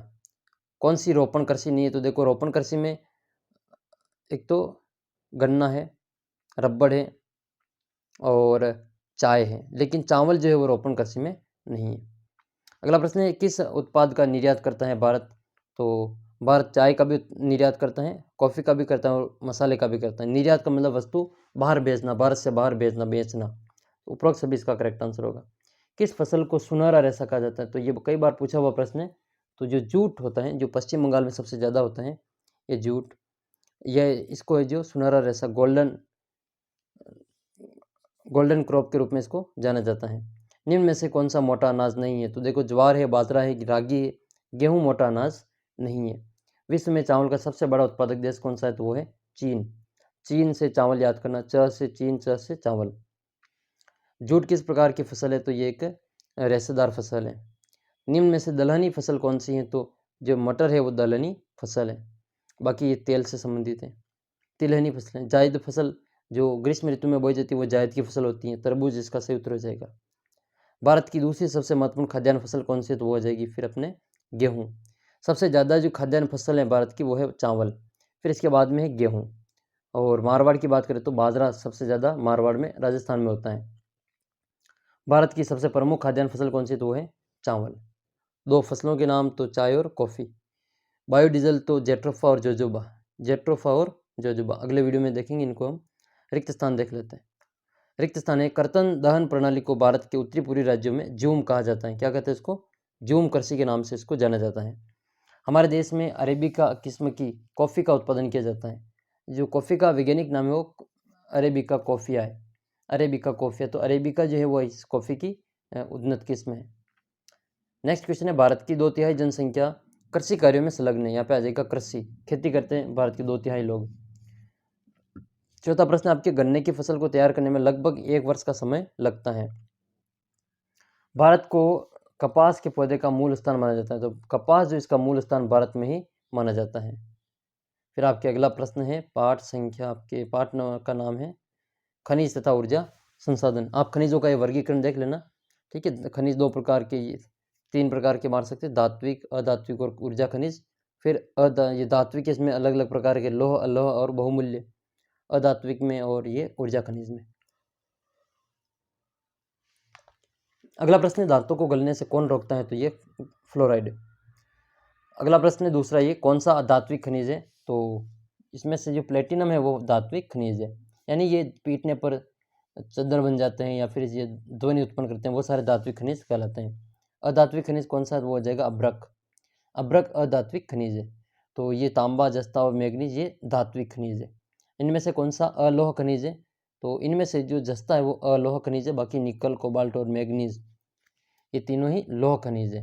कौन सी रोपण कृषि नहीं है? तो देखो, रोपण कृषि में एक तो गन्ना है, रबड़ है और चाय है, लेकिन चावल जो है वो रोपण कृषि में नहीं है। अगला प्रश्न है, किस उत्पाद का निर्यात करता है भारत? तो भारत चाय का भी निर्यात करता है, कॉफ़ी का भी करता है और मसाले का भी करता है। निर्यात का मतलब वस्तु बाहर भेजना, भारत से बाहर भेजना, बेचना। उपरोक्त सभी इसका करेक्ट आंसर होगा। किस फसल को सुनहरा रेशा कहा जाता है? तो ये कई बार पूछा हुआ प्रश्न है। तो जो जूट होता है, जो पश्चिम बंगाल में सबसे ज़्यादा होता है, ये जूट, यह इसको है जो सुनहरा रेशा, गोल्डन क्रॉप के रूप में इसको जाना जाता है। निम्न में से कौन सा मोटा अनाज नहीं है? तो देखो, ज्वार है, बाजरा है, रागी है, गेहूँ मोटा अनाज नहीं है। विश्व में चावल का सबसे बड़ा उत्पादक देश कौन सा है? तो वो है चीन। चीन से चावल याद करना, च से चीन, च से चावल। जूट किस प्रकार की फसल है? तो ये एक रेशेदार फसल है। निम्न में से दलहनी फसल कौन सी है? तो जो मटर है वो दलहनी फसल है। बाकी ये तेल से संबंधित है। तिलहनी फसलें, जायद फसल जो ग्रीष्म ऋतु में बोई जाती है वो जायद की फसल होती है। तरबूज इसका सही उत्तर हो जाएगा। भारत की दूसरी सबसे महत्वपूर्ण खाद्यान्न फसल कौन सी है? तो वो हो जाएगी फिर अपने गेहूँ। सबसे ज़्यादा जो खाद्यान्न फसल है भारत की वो है चावल, फिर इसके बाद में है गेहूँ। और मारवाड़ की बात करें तो बाजरा सबसे ज़्यादा मारवाड़ में, राजस्थान में होता है। भारत की सबसे प्रमुख खाद्यान्न फसल कौन सी है? तो वो है चावल। दो फसलों के नाम, तो चाय और कॉफ़ी। बायोडीजल तो जेट्रोफा और जोजोबा, जेट्रोफा और जोजोबा। अगले वीडियो में देखेंगे इनको हम। रिक्त स्थान देख लेते हैं। रिक्त स्थान है, कर्तन दहन प्रणाली को भारत के उत्तरी पूर्वी राज्यों में जूम कहा जाता है। क्या कहते हैं इसको? जूम कृषि के नाम से इसको जाना जाता है। हमारे देश में अरेबिका किस्म की कॉफ़ी का उत्पादन किया जाता है। जो कॉफ़ी का वैज्ञानिक नाम है वो अरेबिका कॉफ़िया है। अरेबिका कॉफ़िया, तो अरेबिका जो है वो इस कॉफ़ी की उन्नत किस्म है। नेक्स्ट क्वेश्चन है, भारत की 2/3 जनसंख्या कृषि कार्यों में संलग्न है। यहाँ पे आ जाएगा कृषि, खेती करते हैं भारत के 2/3 लोग। चौथा प्रश्न आपके, गन्ने की फसल को तैयार करने में लगभग 1 वर्ष का समय लगता है। भारत को कपास के पौधे का मूल स्थान माना जाता है, तो कपास जो इसका मूल स्थान भारत में ही माना जाता है। फिर आपके अगला प्रश्न है, पाठ संख्या आपके पाठ का नाम है खनिज तथा ऊर्जा संसाधन। आप खनिजों का ये वर्गीकरण देख लेना, ठीक है। खनिज 2 प्रकार के, 3 प्रकार के मार सकते हैं, धात्विक, अधात्विक और ऊर्जा खनिज। फिर ये धात्विक, इसमें अलग अलग प्रकार के लोह, अलोह और बहुमूल्य। अधात्विक में और ये ऊर्जा खनिज में। अगला प्रश्न है, धातु को गलने से कौन रोकता है? तो ये फ्लोराइड। अगला प्रश्न है दूसरा, ये कौन सा धात्विक खनिज है? तो इसमें से जो प्लेटिनम है वो धात्विक खनिज है, यानी ये पीटने पर चद्दर बन जाते हैं या फिर ये ध्वनि उत्पन्न करते हैं, वो सारे धात्विक खनिज कहलाते हैं। अधात्विक खनिज कौन सा है? वो हो जाएगा अभ्रक। अभ्रक अधात्विक खनिज है। तो ये तांबा, जस्ता और मैग्नीज ये धात्विक खनिज है। इनमें से कौन सा अलोह खनिज है? तो इनमें से जो जस्ता है वो अलोह खनिज है, बाकी निकल, कोबाल्ट और मैग्नीज ये तीनों ही लोह खनिज है।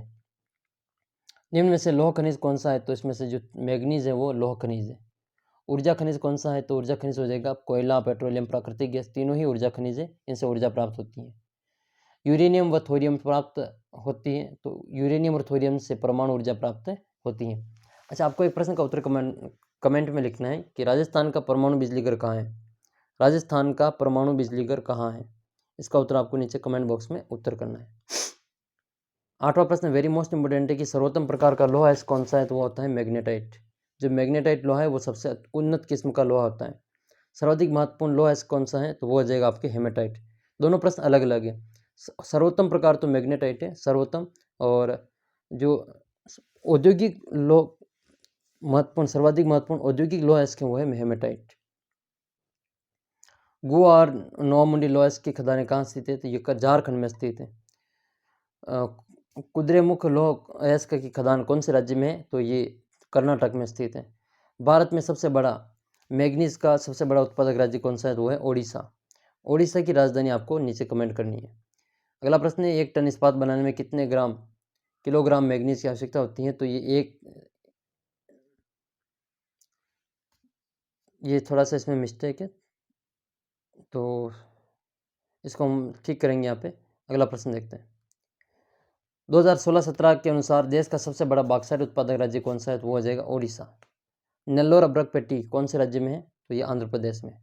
निम्न में से लोह खनिज कौन सा है? तो इसमें से जो मैग्नीज है वो लोह खनिज है। ऊर्जा खनिज कौन सा है? तो ऊर्जा खनिज हो जाएगा कोयला, पेट्रोलियम, प्राकृतिक गैस, तीनों ही ऊर्जा खनिज है, इनसे ऊर्जा प्राप्त होती है। यूरेनियम व थोरियम प्राप्त होती है, तो यूरेनियम और थोरियम से परमाणु ऊर्जा प्राप्त होती है। अच्छा, आपको एक प्रश्न का उत्तर कमेंट में लिखना है कि राजस्थान का परमाणु बिजली घर कहाँ है? राजस्थान का परमाणु बिजली घर कहाँ है? इसका उत्तर आपको नीचे कमेंट बॉक्स में उत्तर करना है। 8वां प्रश्न वेरी मोस्ट इंपोर्टेंट है कि सर्वोत्तम प्रकार का लोहा कौन सा है? तो वो होता है मैग्नेटाइट। जो मैग्नेटाइट लोहा है वो सबसे उन्नत किस्म का लोहा होता है। सर्वाधिक महत्वपूर्ण लोहा कौन सा है? तो वो हो जाएगा आपके हेमेटाइट। दोनों प्रश्न अलग अलग है। सर्वोत्तम प्रकार तो मैग्नेटाइट है सर्वोत्तम, और जो औद्योगिक लोह महत्वपूर्ण, सर्वाधिक महत्वपूर्ण औद्योगिक लोह अयस्क है वो है हेमेटाइट। गो और नौमुंडी लोह अयस्क की खदानें कहाँ स्थित है? तो ये झारखंड में स्थित है। कुद्रेमुख लोह अयस्क की खदान कौन से राज्य में है? तो ये कर्नाटक में स्थित है। भारत में सबसे बड़ा मैग्नीज का सबसे बड़ा उत्पादक राज्य कौन सा है? तो वो है ओडिशा। ओडिशा की राजधानी आपको नीचे कमेंट करनी है। अगला प्रश्न है, एक टन इस्पात बनाने में कितने किलोग्राम मैग्नीज की आवश्यकता होती है? तो ये थोड़ा सा इसमें मिस्टेक है, तो इसको हम ठीक करेंगे यहाँ पे। अगला प्रश्न देखते हैं। 2016-17 के अनुसार देश का सबसे बड़ा बॉक्साइट उत्पादक राज्य कौन सा है? तो वो हो जाएगा ओडिशा। नेल्लोर अब्रक पेटी कौन से राज्य में है? तो ये आंध्र प्रदेश में।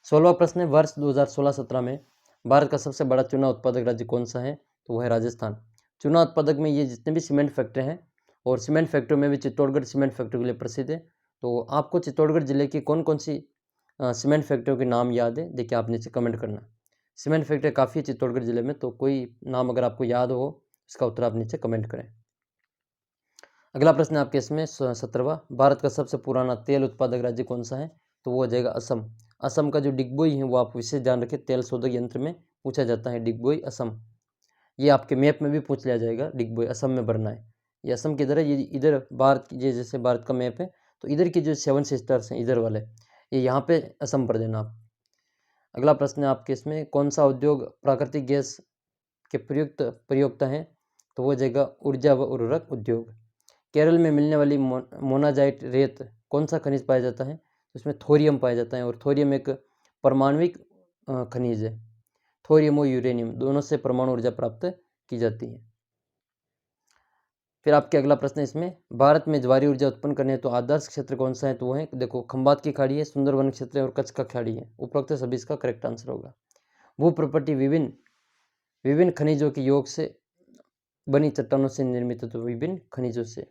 16वां प्रश्न है, वर्ष 2016-17 में भारत का सबसे बड़ा चूना उत्पादक राज्य कौन सा है? तो वह है राजस्थान। चूना उत्पादक में ये जितने भी सीमेंट फैक्ट्री हैं, और सीमेंट फैक्ट्रियों में भी चित्तौड़गढ़ सीमेंट फैक्ट्री के लिए प्रसिद्ध है। तो आपको चित्तौड़गढ़ जिले की कौन कौन सी सीमेंट फैक्ट्रियों के नाम याद है? देखिए, आप नीचे कमेंट करना। सीमेंट फैक्ट्री काफ़ी है चित्तौड़गढ़ जिले में, तो कोई नाम अगर आपको याद हो इसका उत्तर आप नीचे कमेंट करें। अगला प्रश्न है आपके इसमें 17वां, भारत का सबसे पुराना तेल उत्पादक राज्य कौन सा है? तो वो हो जाएगा असम। असम का जो डिगबोई है वो आप विशेष ध्यान रखें, तेल शोधक यंत्र में पूछा जाता है डिगबोई असम। ये आपके मैप में भी पूछ लिया जाएगा, डिगबोई असम में भरना है। ये असम की इधर है, ये इधर भारत, ये जैसे भारत का मैप है तो इधर की जो 7 सिस्टर्स हैं इधर वाले, ये यहाँ पे असम भर देना आप। अगला प्रश्न है आपके इसमें, कौन सा उद्योग प्राकृतिक गैस के प्रयुक्त प्रयोक्ता है? तो वो जगह ऊर्जा व उर्वरक उद्योग। केरल में मिलने वाली मोनाजाइट रेत कौन सा खनिज पाया जाता है? तो इसमें थोरियम पाया जाता है, और थोरियम एक परमाणविक खनिज है। थोरियम और यूरेनियम दोनों से परमाणु ऊर्जा प्राप्त की जाती है। फिर आपके अगला प्रश्न है इसमें, भारत में ज्वारी ऊर्जा उत्पन्न करने तो आदर्श क्षेत्र कौन सा है? तो वो है, देखो, खंबात की खाड़ी है, सुंदरवन क्षेत्र है, और कच्छ का खाड़ी है। उपरोक्त सभी इसका करेक्ट आंसर होगा। भू प्रॉपर्टी विभिन्न विभिन्न खनिजों के योग से बनी चट्टानों से निर्मित है, तो विभिन्न खनिजों से।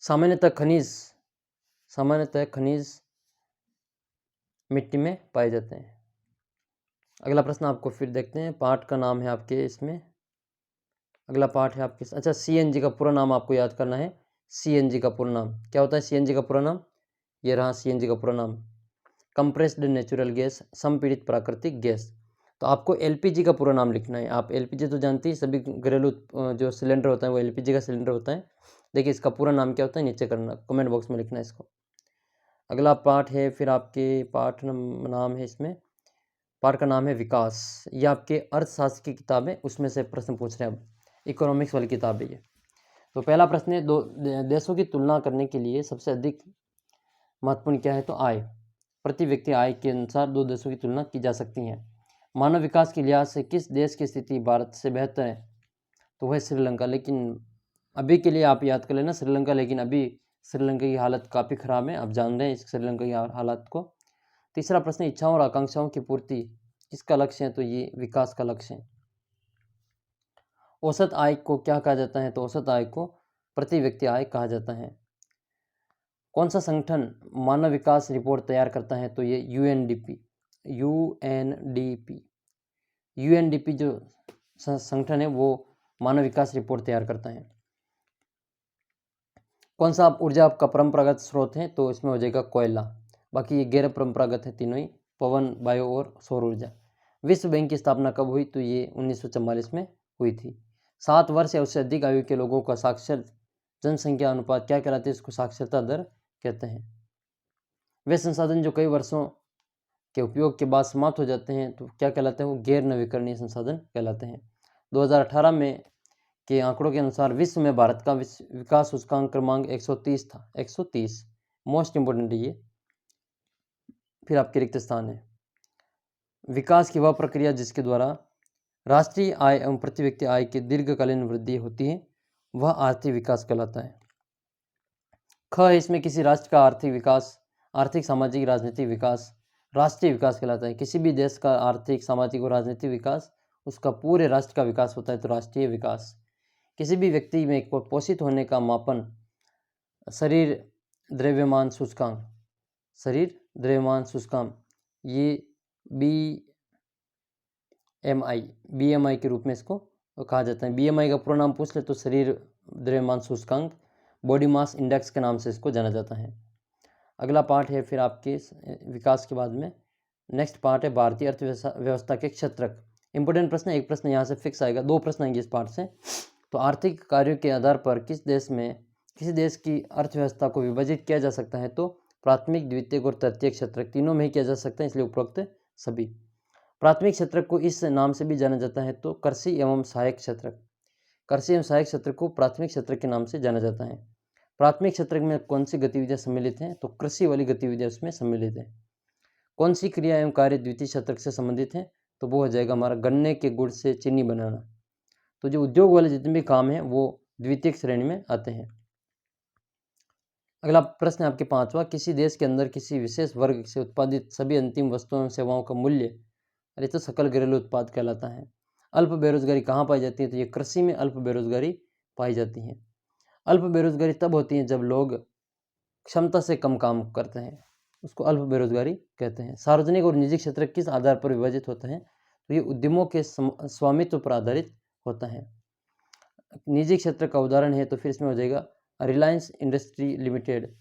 सामान्यतः खनिज मिट्टी में पाए जाते हैं। अगला प्रश्न आपको फिर देखते हैं, पाठ का नाम है आपके इसमें। अगला पाठ है आपके, अच्छा, सीएनजी का पूरा नाम आपको याद करना है। सीएनजी का पूरा नाम क्या होता है? सीएनजी का पूरा नाम ये रहा, सीएनजी का पूरा नाम, कंप्रेस्ड नेचुरल गैस, संपीड़ित प्राकृतिक गैस। तो आपको एलपीजी का पूरा नाम लिखना है। आप एलपीजी तो जानती है, सभी घरेलू जो सिलेंडर होता है वो एलपीजी का सिलेंडर होता है। देखिए, इसका पूरा नाम क्या होता है नीचे करना, कमेंट बॉक्स में लिखना है इसको। अगला पाठ है फिर आपके, पाठ नाम है इसमें, पाठ का नाम है विकास। ये आपके अर्थशास्त्र की किताब है, उसमें से प्रश्न पूछ रहे हैं। अब इकोनॉमिक्स वाली किताब है ये। तो पहला प्रश्न है, दो देशों की तुलना करने के लिए सबसे अधिक महत्वपूर्ण क्या है? तो आय। प्रति व्यक्ति आय के अनुसार दो देशों की तुलना की जा सकती है। मानव विकास के लिहाज से किस देश की स्थिति भारत से बेहतर है? तो वह श्रीलंका। लेकिन अभी के लिए आप याद कर लेना श्रीलंका, लेकिन अभी श्रीलंका की हालत काफ़ी ख़राब है, आप जान रहे हैं इस श्रीलंका की हालत को। तीसरा प्रश्न, इच्छाओं और आकांक्षाओं की पूर्ति किसका लक्ष्य है? तो ये विकास का लक्ष्य है। औसत आय को क्या कहा जाता है? तो औसत आय को प्रति व्यक्ति आय कहा जाता है। कौन सा संगठन मानव विकास रिपोर्ट तैयार करता है? तो ये यूएनडीपी। यूएनडीपी जो संगठन है वो मानव विकास रिपोर्ट तैयार करता है। कौन सा ऊर्जा आपका परंपरागत स्रोत है? तो इसमें हो जाएगा कोयला। बाकी ये गैर परंपरागत है तीनों ही, पवन, बायो और सौर ऊर्जा। विश्व बैंक की स्थापना कब हुई? तो ये 1944 में हुई थी। 7 वर्ष या उससे अधिक आयु के लोगों का साक्षर जनसंख्या अनुपात क्या कहलाते हैं? इसको साक्षरता दर कहते हैं। वे संसाधन जो कई वर्षों के उपयोग के बाद समाप्त हो जाते हैं तो क्या कहलाते हैं? वो गैर नवीकरणीय संसाधन कहलाते हैं। 2018 में के आंकड़ों के अनुसार विश्व में भारत का विकास सूचकांक क्रमांक 130 था। 130 मोस्ट इंपोर्टेंट है ये। फिर आपके रिक्त स्थान है, विकास की वह प्रक्रिया जिसके द्वारा राष्ट्रीय आय एवं प्रति व्यक्ति आय की दीर्घकालीन वृद्धि होती है, वह आर्थिक विकास कहलाता है। ख है इसमें, किसी राष्ट्र का आर्थिक विकास, आर्थिक, सामाजिक, राजनीतिक विकास राष्ट्रीय विकास कहलाता है। किसी भी देश का आर्थिक, सामाजिक और राजनीतिक विकास उसका पूरे राष्ट्र का विकास होता है, तो राष्ट्रीय विकास। किसी भी व्यक्ति में पोषित होने का मापन शरीर द्रव्यमान सूचकांक, शरीर द्रव्यमान सूचकांक ये BMI के रूप में इसको कहा जाता है। BMI का पूरा नाम पूछ ले तो शरीर द्रव्यमान सूचकांक, बॉडी मास इंडेक्स के नाम से इसको जाना जाता है। अगला पार्ट है फिर आपके विकास के बाद में नेक्स्ट पार्ट है भारतीय अर्थव्यवस्था के क्षेत्रक। इंपॉर्टेंट प्रश्न, एक प्रश्न यहाँ से फिक्स आएगा, 2 प्रश्न आएंगे इस पार्ट से। तो आर्थिक कार्यों के आधार पर किसी देश की अर्थव्यवस्था को विभाजित किया जा सकता है, तो प्राथमिक, द्वितीयक और तृतीयक क्षेत्रक तीनों में ही किया जा सकता है, इसलिए उपरोक्त सभी। प्राथमिक क्षेत्रक को इस नाम से भी जाना जाता है, तो कृषि एवं सहायक क्षेत्रक। कृषि एवं सहायक क्षेत्र को प्राथमिक क्षेत्रक के नाम से जाना जाता है। प्राथमिक क्षेत्रक में कौन सी गतिविधियां सम्मिलित हैं, तो कृषि वाली गतिविधियां उसमें सम्मिलित हैं। कौन सी क्रिया एवं कार्य द्वितीय क्षेत्रक से संबंधित हैं, तो वो हो जाएगा हमारा गन्ने के गुड़ से चीनी बनाना। तो जो उद्योग वाले जितने भी काम हैं वो द्वितीयक श्रेणी में आते हैं। अगला प्रश्न है आपके 5वां, किसी देश के अंदर किसी विशेष वर्ग से उत्पादित सभी अंतिम वस्तुओं एवं सेवाओं का मूल्य, अरे तो सकल घरेलू उत्पाद कहलाता है। अल्प बेरोजगारी कहाँ पाई जाती है, तो ये कृषि में अल्प बेरोजगारी पाई जाती है। अल्प बेरोजगारी तब होती है जब लोग क्षमता से कम काम करते हैं, उसको अल्प बेरोजगारी कहते हैं। सार्वजनिक और निजी क्षेत्र किस आधार पर विभाजित होते हैं, तो ये उद्यमों के स्वामित्व पर आधारित होता है। निजी क्षेत्र का उदाहरण है तो फिर इसमें हो जाएगा रिलायंस इंडस्ट्री लिमिटेड,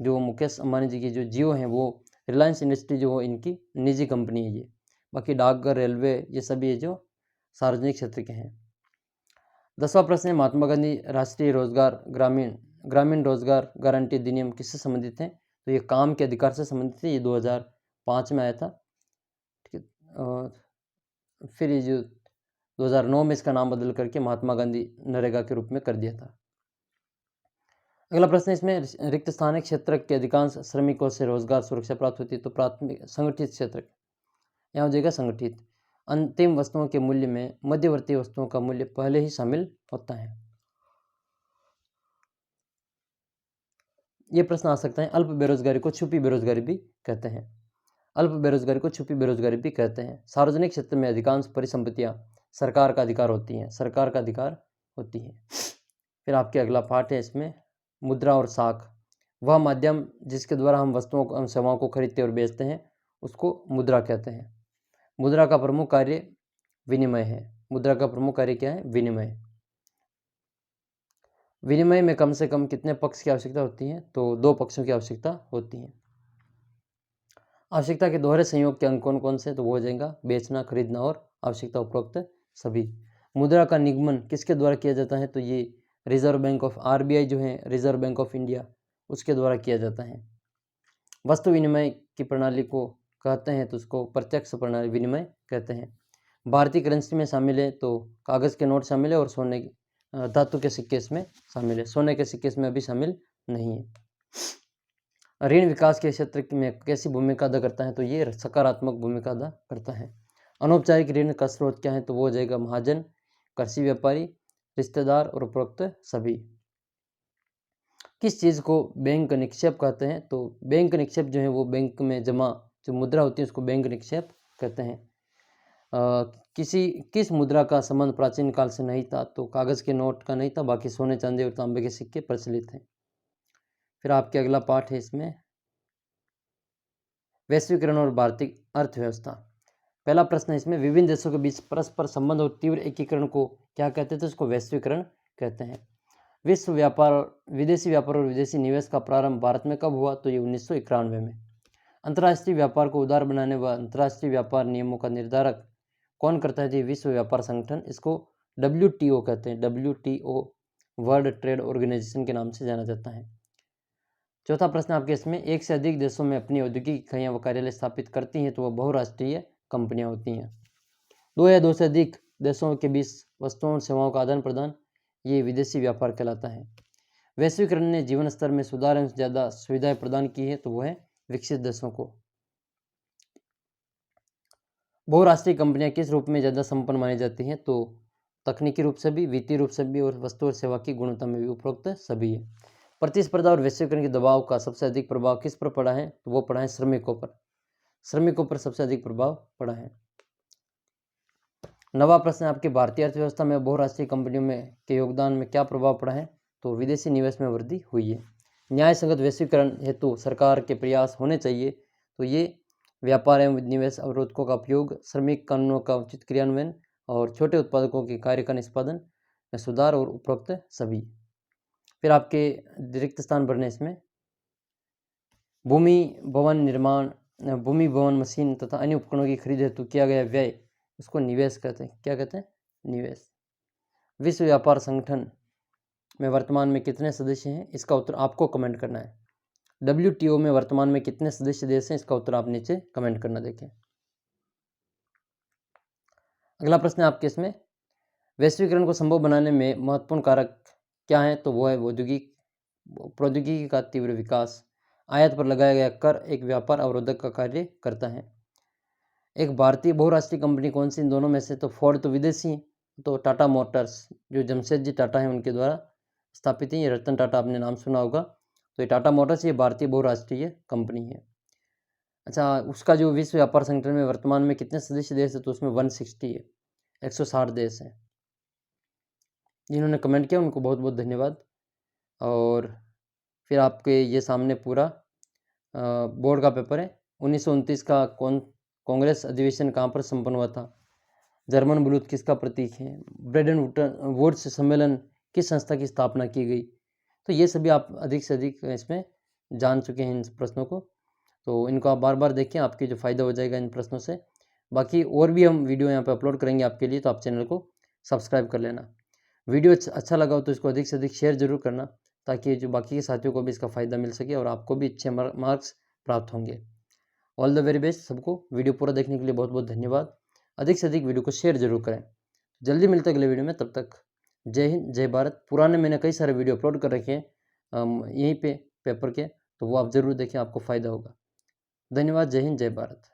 जो मुकेश अंबानी जी की जो जियो हैं वो रिलायंस इंडस्ट्री जो वो इनकी निजी कंपनी है ये। बाकी डाकघर, रेलवे, ये सभी जो सार्वजनिक क्षेत्र के हैं। 10वां प्रश्न है महात्मा गांधी राष्ट्रीय रोजगार ग्रामीण रोजगार गारंटी अधिनियम किससे संबंधित है, तो ये काम के अधिकार से संबंधित है। ये 2005 में आया था, ठीक है। और फिर ये जो 2009 में इसका नाम बदल करके महात्मा गांधी नरेगा के रूप में कर दिया था। अगला प्रश्न, इसमें रिक्त स्थानीय क्षेत्र के अधिकांश श्रमिकों से रोजगार सुरक्षा प्राप्त होती है, तो प्राथमिक संगठित क्षेत्र, यहाँ हो जाएगा संगठित। अंतिम वस्तुओं के मूल्य में मध्यवर्ती वस्तुओं का मूल्य पहले ही शामिल होता है। ये प्रश्न आ सकता है, अल्प बेरोजगारी को छुपी बेरोजगारी भी कहते हैं। अल्प बेरोजगारी को छुपी बेरोजगारी भी कहते हैं। सार्वजनिक क्षेत्र में अधिकांश परिसंपत्तियां सरकार का अधिकार होती हैं। फिर आपके अगला पार्ट है इसमें मुद्रा और साख। वह माध्यम जिसके द्वारा हम वस्तुओं एवं सेवाओं को खरीदते और बेचते हैं उसको मुद्रा कहते हैं। मुद्रा का प्रमुख कार्य विनिमय है। मुद्रा का प्रमुख कार्य क्या है, विनिमय। विनिमय में कम से कम कितने पक्ष की आवश्यकता होती है, तो 2 पक्षों की आवश्यकता होती है। आवश्यकता के दोहरे संयोग के अंक कौन कौन से, तो वो हो जाएगा बेचना, खरीदना और आवश्यकता उपरोक्त सभी। मुद्रा का निगमन किसके द्वारा किया जाता है, तो ये रिजर्व बैंक ऑफ RBI जो है, रिजर्व बैंक ऑफ इंडिया, उसके द्वारा किया जाता है। वस्तु विनिमय की प्रणाली को कहते हैं तो उसको प्रत्यक्ष प्रणाली विनिमय कहते हैं। भारतीय करेंसी में शामिल है तो कागज़ के नोट शामिल है और सोने धातु के सिक्के इसमें शामिल है। सोने के सिक्के इसमें अभी शामिल नहीं है। ऋण विकास के क्षेत्र में कैसी भूमिका अदा करता है, तो ये सकारात्मक भूमिका अदा करता है। अनौपचारिक ऋण का स्रोत क्या है, तो वो हो जाएगा महाजन, कृषि व्यापारी, रिश्तेदार और उपरोक्त सभी। किस चीज़ को बैंक निक्षेप कहते हैं, तो बैंक निक्षेप जो है वो बैंक में जमा जो मुद्रा होती है उसको बैंक निक्षेप कहते हैं। किस मुद्रा का संबंध प्राचीन काल से नहीं था, तो कागज़ के नोट का नहीं था, बाकी सोने, चांदी और तांबे के सिक्के प्रचलित हैं। फिर आपके अगला पार्ट है इसमें वैश्वीकरण और भारतीय अर्थव्यवस्था। पहला प्रश्न है इसमें विभिन्न देशों के बीच परस्पर संबंध और तीव्र एकीकरण को क्या कहते थे, तो उसको वैश्वीकरण कहते हैं। विदेशी व्यापार और विदेशी निवेश का प्रारंभ भारत में कब हुआ, तो ये 1991 में। अंतर्राष्ट्रीय व्यापार को उदार बनाने व अंतर्राष्ट्रीय व्यापार नियमों का निर्धारक कौन करता है, जी विश्व व्यापार संगठन, इसको WTO कहते हैं। WTO वर्ल्ड ट्रेड ऑर्गेनाइजेशन के नाम से जाना जाता है। चौथा प्रश्न आपके इसमें एक से अधिक देशों में अपनी औद्योगिक इकाइयां व कार्यालय स्थापित करती हैं तो वह बहुराष्ट्रीय कंपनियां होती हैं। 2 या 2 से अधिक देशों के बीच वस्तुओं और सेवाओं का आदान प्रदान, ये विदेशी व्यापार कहलाता है। वैश्वीकरण ने जीवन स्तर में सुधार एवं ज़्यादा सुविधाएं प्रदान की है तो वह है विकसित देशों को। बहुराष्ट्रीय कंपनियां किस रूप में ज़्यादा संपन्न मानी जाती हैं, तो तकनीकी रूप से भी, वित्तीय रूप से भी और वस्तु और सेवा की गुणवत्ता में भी उपरोक्त सभी है। प्रतिस्पर्धा और वैश्वीकरण के दबाव का सबसे अधिक प्रभाव किस पर पड़ा है, तो वो पड़ा है श्रमिकों पर। श्रमिकों पर सबसे अधिक प्रभाव पड़ा है। 9वां प्रश्न आपके भारतीय अर्थव्यवस्था में बहुराष्ट्रीय कंपनियों में के योगदान में क्या प्रभाव पड़ा है, तो विदेशी निवेश में वृद्धि हुई है। न्याय संगत वैश्वीकरण हेतु सरकार के प्रयास होने चाहिए, तो ये व्यापार एवं निवेश अवरोधकों का उपयोग, श्रमिक कानूनों का उचित क्रियान्वयन और छोटे उत्पादकों के कार्य का निष्पादन में सुधार और उपरोक्त सभी। फिर आपके रिक्त स्थान भरने इसमें भूमि भवन मशीन तथा अन्य उपकरणों की खरीद हेतु किया गया व्यय, उसको निवेश कहते हैं। क्या कहते हैं? निवेश। विश्व व्यापार संगठन में वर्तमान में कितने सदस्य हैं? इसका उत्तर आपको कमेंट करना है। WTO में वर्तमान में कितने सदस्य देश हैं? इसका उत्तर आप नीचे कमेंट करना। देखें अगला प्रश्न है आपके इसमें, वैश्वीकरण को संभव बनाने में महत्वपूर्ण कारक क्या है? तो वो है प्रौद्योगिकी का तीव्र विकास। आयात पर लगाया गया कर एक व्यापार अवरोधक का कार्य करता है। एक भारतीय बहुराष्ट्रीय कंपनी कौन सी इन दोनों में से? तो फोर्ड तो विदेशी, तो टाटा मोटर्स जो जमशेदजी टाटा है उनके द्वारा स्थापित है। ये रतन टाटा आपने नाम सुना होगा। तो ये टाटा मोटर्स ये भारतीय बहुराष्ट्रीय कंपनी है। अच्छा, उसका जो विश्व व्यापार संगठन में वर्तमान में कितने सदस्य देश है? तो उसमें 160 है, 160 देश हैं। जिन्होंने कमेंट किया उनको बहुत बहुत धन्यवाद। और फिर आपके ये सामने पूरा बोर्ड का पेपर है। 1929 का कांग्रेस अधिवेशन कहाँ पर संपन्न हुआ था? जर्मन ब्लूथ किसका प्रतीक है? ब्रेडन वुड्स सम्मेलन किस संस्था की स्थापना की गई? तो ये सभी आप अधिक से अधिक इसमें जान चुके हैं इन प्रश्नों को, तो इनको आप बार बार देखें, आपके जो फ़ायदा हो जाएगा इन प्रश्नों से। बाकी और भी हम वीडियो यहाँ पे अपलोड करेंगे आपके लिए, तो आप चैनल को सब्सक्राइब कर लेना। वीडियो अच्छा लगा हो तो इसको अधिक से अधिक शेयर जरूर करना, ताकि जो बाकी के साथियों को भी इसका फ़ायदा मिल सके और आपको भी अच्छे मार्क्स प्राप्त होंगे। ऑल द वेरी बेस्ट सबको। वीडियो पूरा देखने के लिए बहुत बहुत धन्यवाद। अधिक से अधिक वीडियो को शेयर जरूर करें। जल्दी मिलते हैं अगले वीडियो में, तब तक जय हिंद जय भारत। पुराने मैंने कई सारे वीडियो अपलोड कर रखे हैं यहीं पे पेपर के, तो वो आप ज़रूर देखें, आपको फ़ायदा होगा। धन्यवाद। जय हिंद जय भारत।